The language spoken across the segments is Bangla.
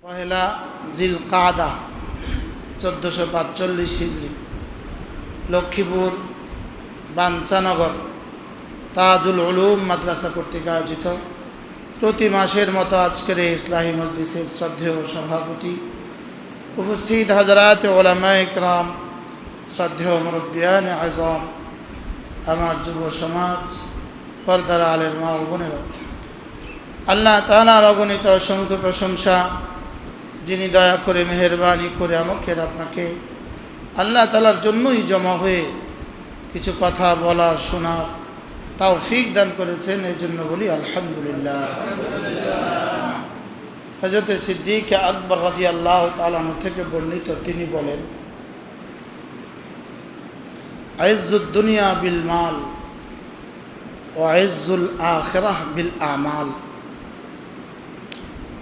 পহেলা জিলকাদা 1445 হিজরি লক্ষ্মীপুর বাঞ্ছানগর তাজুল উলুম মাদ্রাসা কর্তৃক আয়োজিত প্রতি মাসের মতো আজকের এই ইসলাহি মজলিসের শ্রদ্ধেয় সভাপতি উপস্থিত হযরত উলামায়ে কেরাম, শ্রদ্ধেয় মুরব্বিয়ান আযম, আমার যুব সমাজ, পর্দার আলের মা ও বোনেরা, আল্লাহ তাআলার অগণিত অসংখ্য প্রশংসা, যিনি দয়া করে মেহেরবানি করে আমাকে আপনাকে আল্লাহ তাআলার জন্যই জমা হয়ে কিছু কথা বলার শোনার তৌফিক দান করেছেন। এই জন্য বলি আলহামদুলিল্লাহ। হযরত সিদ্দিক আকবর রাদিয়াল্লাহু তাআলা আনহু থেকে বর্ণিত, তিনি বলেন, আইজ্জুদ দুনিয়া বিল মাল ওয়া আইজ্জুল আখিরাহ বিল আমাল।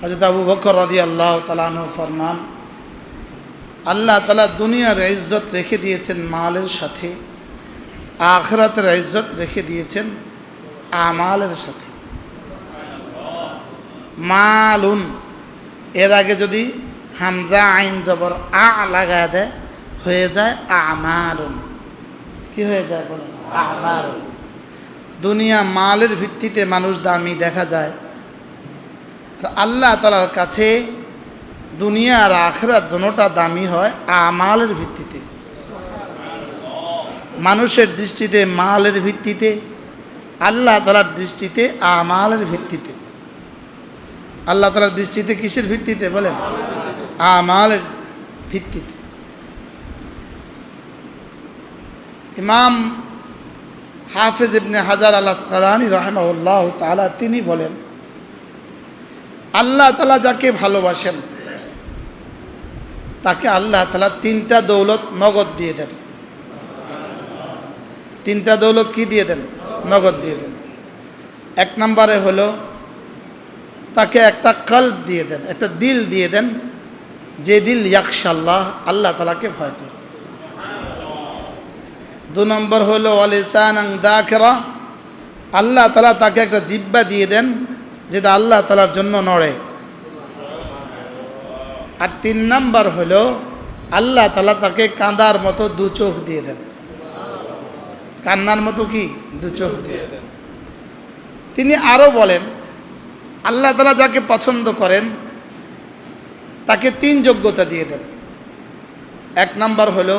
হযরত আবু বকর রাদিয়াল্লাহু তাআলা আনহু ফরমান, আল্লাহ তাআলা দুনিয়ার ইজ্জত রেখে দিয়েছেন মালের সাথে, আখিরাতের ইজ্জত রেখে দিয়েছেন আমালের সাথে। মালুন এর আগে যদি হামজা আইন জবর আ লাগায় দেয় হয়ে যায় আমালুন। কি হয়ে যায় বলেন? আমালুন। দুনিয়া মালের ভিত্তিতে মানুষ দামি দেখা যায়, আল্লাহ তাআলার কাছে দুনিয়া আর আখিরাত দুটোটা দামি হয় আমালের ভিত্তিতে। মানুষের দৃষ্টিতে মালের ভিত্তিতে, আল্লাহ তাআলার দৃষ্টিতে আমালের ভিত্তিতে। আল্লাহ তাআলার দৃষ্টিতে কিসের ভিত্তিতে বলেন? আমালের ভিত্তিতে। ইমাম হাফেজ ইবনে হাজার আল আসকালানী রাহিমাহুল্লাহু তাআলা তিনি বলেন, আল্লাহ তাআলা যাকে ভালোবাসেন তাকে আল্লাহ তাআলা তিনটা দৌলত নগদ দিয়ে দেন। তিনটা দৌলত কি দিয়ে দেন? নগদ দিয়ে দেন। এক নম্বরে হলো তাকে একটা কলব দিয়ে দেন, একটা দিল দিয়ে দেন, যে দিল ইয়াখশাল্লাহ, আল্লাহ তাআলাকে ভয় করে। দু নম্বর হলো ওয়ালিসানান যাকিরা, আল্লাহ তাআলা তাকে একটা জিহ্বা দিয়ে দেন যেটা আল্লাহ তাআলার জন্য নড়ে। আর তিন নম্বর হলো আল্লাহ তাআলা তাকে কাঁদার মতো দু চোখ দিয়ে দেন। কান্নার মতো কি? দু চোখ দিয়ে দেন। তিনি আরও বলেন, আল্লাহ তাআলা যাকে পছন্দ করেন তাকে তিন যোগ্যতা দিয়ে দেন। এক নম্বর হলো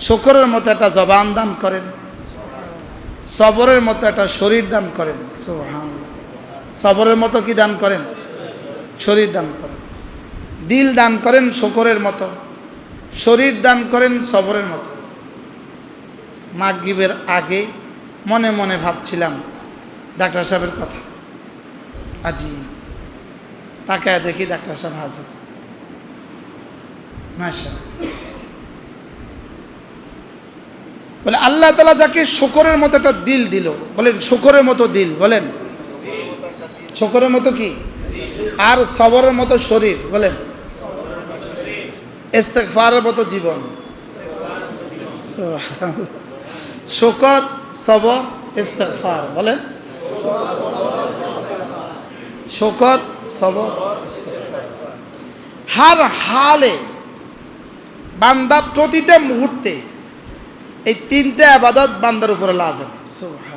শুকরের মতো একটা জবান দান করেন, সবরের মতো একটা শরীর দান করেন। সুবহানাল্লাহ। সবরের মতো কি দান করেন? শরীর দান করেন। দিল দান করেন শুকরের মতো, শরীর দান করেন সবরের মতো। মাগরিবের আগে মনে মনে ভাবছিলাম ডাক্তার সাহেবের কথা, আজি তাকায় দেখি ডাক্তার সাহেব হাজির। মাশাআল্লাহ। বলে আল্লাহ তাআলা যাকে শুকরের মতো একটা দিল দিল, বলেন শুকরের মতো দিল, বলেন শুকরের মতো কি, আর সবরের মতো শরীর, বলেন ইস্তিগফারের মতো জীবন। শুকর, সবর, ইস্তিগফার, বলেন শুকর, সবর, ইস্তিগফার। হার হালে বান্দা প্রতিটা মুহূর্তে এই তিনটা ইবাদত বান্দার উপরে লাজেম। সুবহানাল্লাহ।